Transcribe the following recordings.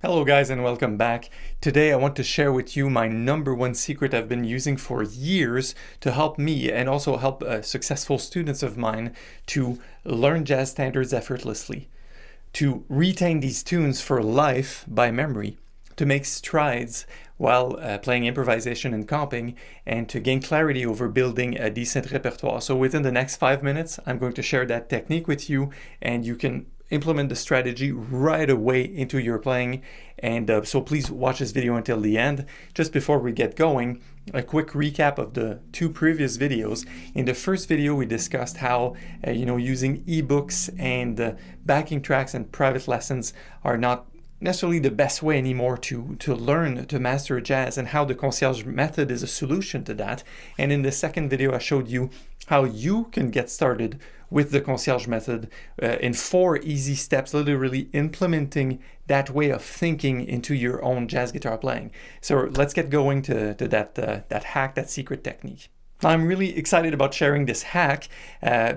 Hello guys and welcome back. Today I want to share with you my number one secret I've been using for years to help me and also help successful students of mine to learn jazz standards effortlessly, to retain these tunes for life by memory, to make strides while playing improvisation and comping, and to gain clarity over building a decent repertoire. So within the next 5 minutes, I'm going to share that technique with you, and you can implement the strategy right away into your playing. And so please watch this video until the end. Just before we get going, a quick recap of the two previous videos. In the first video, we discussed how using ebooks and backing tracks and private lessons are not necessarily the best way anymore to learn to master jazz, and how the concierge method is a solution to that. And in the second video, I showed you how you can get started with the concierge method in 4 easy steps, literally implementing that way of thinking into your own jazz guitar playing. So let's get going to that hack, that secret technique. I'm really excited about sharing this hack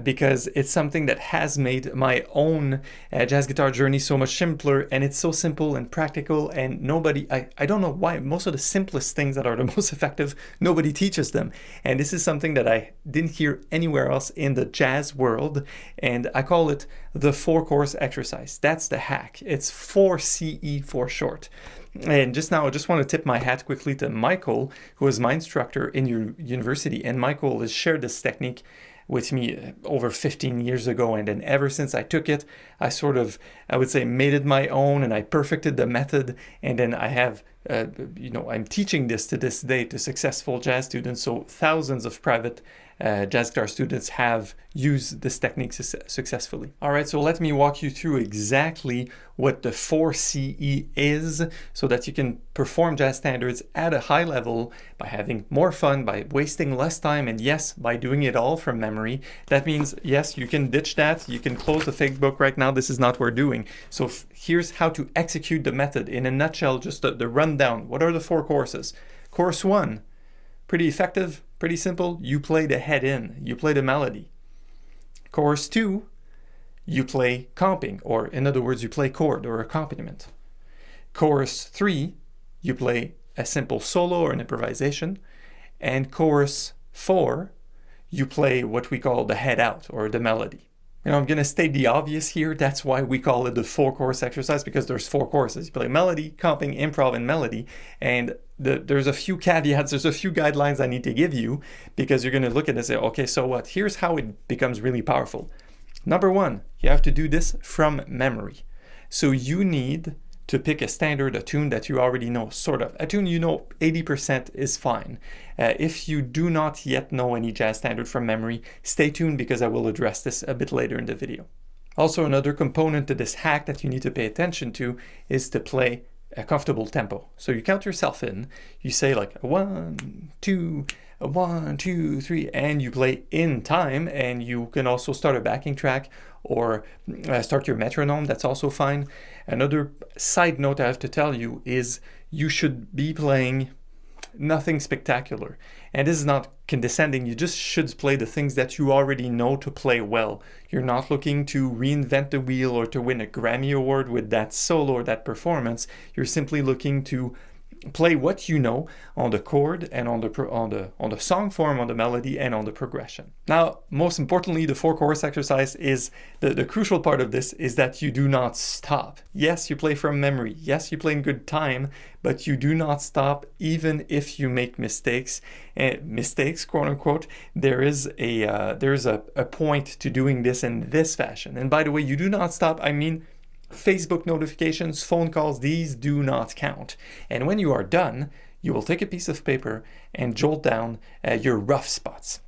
because it's something that has made my own jazz guitar journey so much simpler, and it's so simple and practical, and I don't know why, most of the simplest things that are the most effective, nobody teaches them. And this is something that I didn't hear anywhere else in the jazz world, and I call it the 4-course exercise. That's the hack. It's 4CE for short. And just now, I just want to tip my hat quickly to Michael, who was my instructor in your university. And Michael has shared this technique with me over 15 years ago. And then ever since I took it, I would say, made it my own, and I perfected the method. And then I have, I'm teaching this to this day to successful jazz students. So thousands of private jazz guitar students have used this technique successfully. All right, so let me walk you through exactly what the 4CE is, so that you can perform jazz standards at a high level by having more fun, by wasting less time, and yes, by doing it all from memory. That means, yes, you can ditch that. You can close the fake book right now. This is not what we're doing. So here's how to execute the method. In a nutshell, just the rundown. What are the 4 courses? Course 1, pretty effective, pretty simple. You play the head in, you play the melody. Course 2, you play comping, or in other words, you play chord or accompaniment. Course 3, you play a simple solo or an improvisation. And course 4, you play what we call the head out or the melody. I'm going to state the obvious here. That's why we call it the 4-course exercise, because there's 4 courses. You play melody, comping, improv, and melody. And there's a few caveats, there's a few guidelines I need to give you, because you're going to look at it and say, okay, so what? Here's how it becomes really powerful. Number 1, you have to do this from memory. So you need to pick a standard, a tune that you already know, sort of. A tune you know 80% is fine. If you do not yet know any jazz standard from memory, stay tuned, because I will address this a bit later in the video. Also, another component to this hack that you need to pay attention to is to play a comfortable tempo. So you count yourself in, you say like 1, 2, 1, 2, 3, and you play in time. And you can also start a backing track or start your metronome. That's also fine. Another side note I have to tell you is you should be playing nothing spectacular. And this is not condescending. You just should play the things that you already know to play well. You're not looking to reinvent the wheel or to win a Grammy Award with that solo or that performance. You're simply looking to play what you know on the chord and on the song form, on the melody, and on the progression. Now, most importantly, the 4-course exercise is the crucial part of this is that you do not stop. Yes, you play from memory. Yes, you play in good time, but you do not stop even if you make mistakes. Mistakes, quote unquote. There is a point to doing this in this fashion. And by the way, you do not stop. I mean, Facebook notifications, phone calls, these do not count. And when you are done, you will take a piece of paper and jot down your rough spots.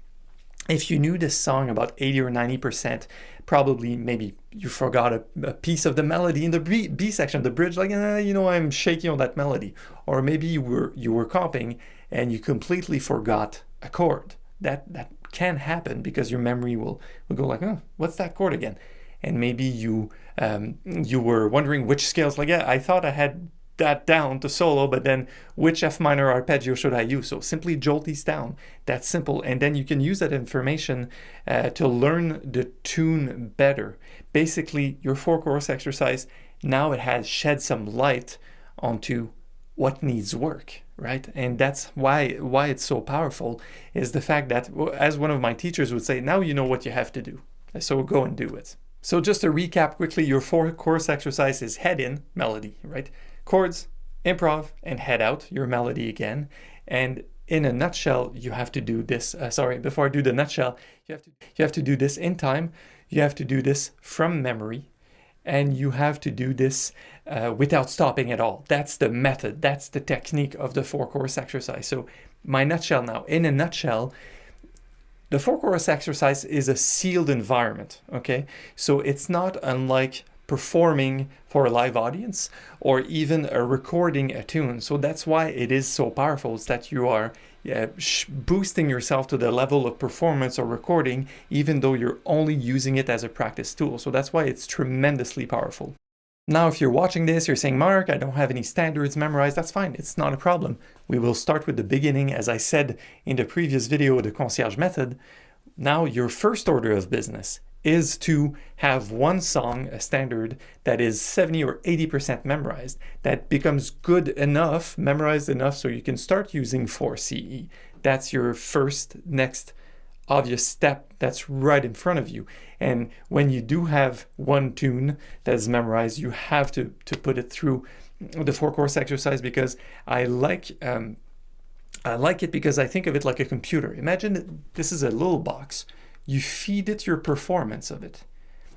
If you knew this song about 80 or 90%, probably maybe you forgot a piece of the melody in the B section, the bridge, like, I'm shaky on that melody. Or maybe you were comping and you completely forgot a chord. That can happen, because your memory will go like, oh, what's that chord again? And maybe you were wondering which scales, like, yeah, I thought I had that down to solo, but then which F minor arpeggio should I use? So simply jot these down. That's simple. And then you can use that information to learn the tune better. Basically, your 4-course exercise, now it has shed some light onto what needs work, right? And that's why it's so powerful, is the fact that, as one of my teachers would say, now you know what you have to do, so go and do it. So just to recap quickly, your 4 course exercise is head in, melody, right? Chords, improv, and head out, your melody again. And in a nutshell, you have to do this. Before I do the nutshell, you have to do this in time. You have to do this from memory, and you have to do this without stopping at all. That's the method. That's the technique of the 4 course exercise. So my nutshell now. In a nutshell, the 4 course exercise is a sealed environment. Okay, so it's not unlike performing for a live audience or even recording a tune. So that's why it is so powerful, is that you are boosting yourself to the level of performance or recording, even though you're only using it as a practice tool. So that's why it's tremendously powerful. Now, if you're watching this, you're saying, Marc, I don't have any standards memorized. That's fine. It's not a problem. We will start with the beginning. As I said in the previous video, the concierge method. Now, your first order of business is to have one song, a standard, that is 70 or 80% memorized, that becomes good enough, memorized enough, so you can start using 4CE. That's your first, next obvious step that's right in front of you. And when you do have one tune that is memorized, you have to put it through the 4 course exercise, because I like it because I think of it like a computer. Imagine this is a little box. You feed it your performance of it.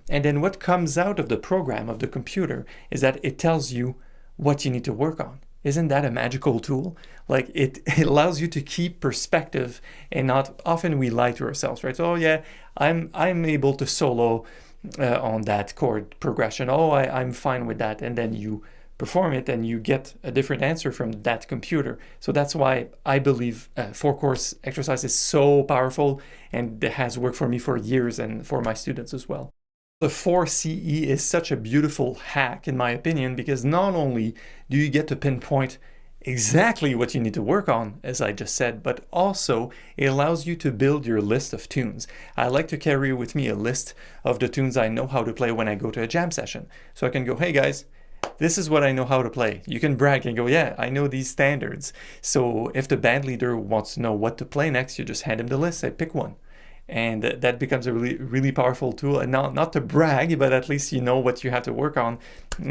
And then what comes out of the program of the computer is that it tells you what you need to work on. Isn't that a magical tool? Like it allows you to keep perspective, and not often we lie to ourselves, right? So, oh yeah, I'm able to solo on that chord progression. Oh, I'm fine with that. And then you perform it and you get a different answer from that computer. So that's why I believe 4 course exercise is so powerful, and it has worked for me for years and for my students as well. The 4CE is such a beautiful hack, in my opinion, because not only do you get to pinpoint exactly what you need to work on, as I just said, but also it allows you to build your list of tunes. I like to carry with me a list of the tunes I know how to play when I go to a jam session. So I can go, hey guys, this is what I know how to play. You can brag and go, yeah, I know these standards. So if the band leader wants to know what to play next, you just hand him the list, say pick one. And that becomes a really, really powerful tool. And not to brag, but at least you know what you have to work on.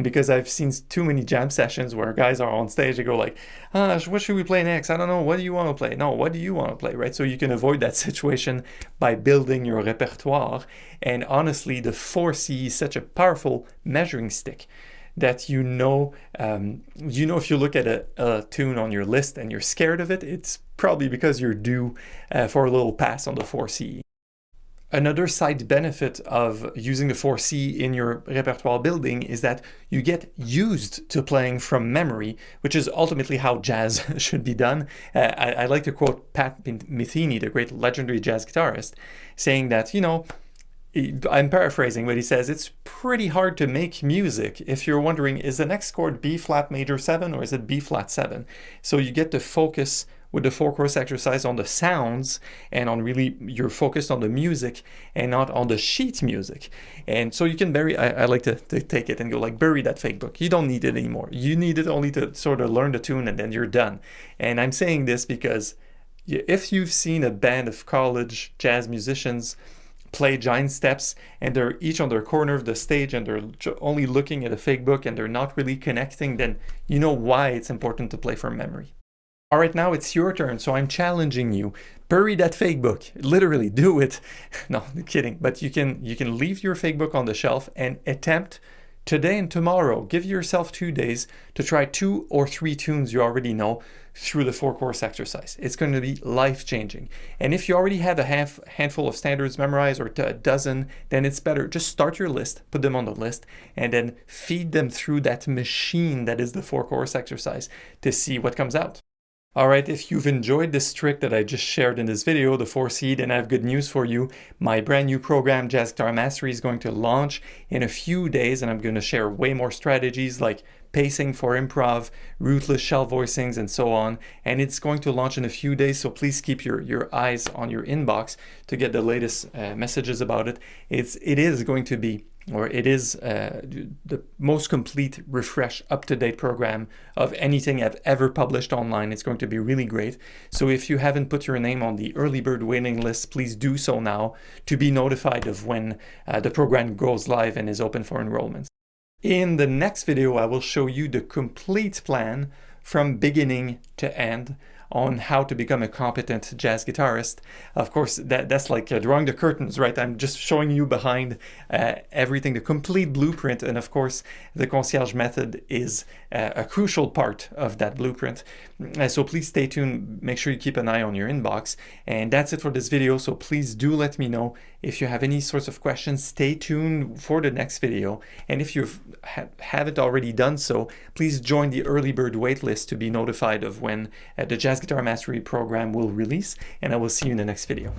Because I've seen too many jam sessions where guys are on stage, they go like, what should we play next? I don't know. What do you want to play? No, what do you want to play, right? So you can avoid that situation by building your repertoire. And honestly, the 4C is such a powerful measuring stick that you know if you look at a tune on your list and you're scared of it, it's probably because you're due for a little pass on the 4C. Another side benefit of using the 4C in your repertoire building is that you get used to playing from memory, which is ultimately how jazz should be done. I like to quote Pat Metheny, the great legendary jazz guitarist, saying that, I'm paraphrasing, but he says it's pretty hard to make music if you're wondering, is the next chord B flat major 7 or is it B flat 7? So you get to focus with the 4 course exercise on the sounds, and on really you're focused on the music and not on the sheet music. And so you can I like to take it and go like, bury that fake book. You don't need it anymore. You need it only to sort of learn the tune, and then you're done. And I'm saying this because if you've seen a band of college jazz musicians play giant steps and they're each on their corner of the stage and they're only looking at a fake book and they're not really connecting, then you know why it's important to play from memory. All right, now it's your turn, so I'm challenging you. Bury that fake book. Literally, do it. No, I'm kidding. But you can leave your fake book on the shelf and attempt today and tomorrow. Give yourself 2 days to try 2 or 3 tunes you already know through the 4 course exercise. It's going to be life-changing. And if you already have a handful of standards memorized, or a dozen, then it's better. Just start your list, put them on the list, and then feed them through that machine that is the 4 course exercise to see what comes out. Alright, if you've enjoyed this trick that I just shared in this video, the 4C, then I have good news for you. My brand new program, Jazz Guitar Mastery, is going to launch in a few days, and I'm going to share way more strategies like pacing for improv, rootless shell voicings, and so on. And it's going to launch in a few days, so please keep your eyes on your inbox to get the latest messages about it. It is going to be, or it is the most complete, refresh, up-to-date program of anything I've ever published online. It's going to be really great. So if you haven't put your name on the early bird waiting list, please do so now to be notified of when the program goes live and is open for enrollment. In the next video, I will show you the complete plan from beginning to end on how to become a competent jazz guitarist. Of course, that's like drawing the curtains, right? I'm just showing you behind everything, the complete blueprint. And of course, the concierge method is a crucial part of that blueprint. So please stay tuned. Make sure you keep an eye on your inbox. And that's it for this video. So please do let me know if you have any sorts of questions. Stay tuned for the next video. And if you haven't already done so, please join the early bird waitlist to be notified of when the Jazz Guitar Mastery program will release. And I will see you in the next video.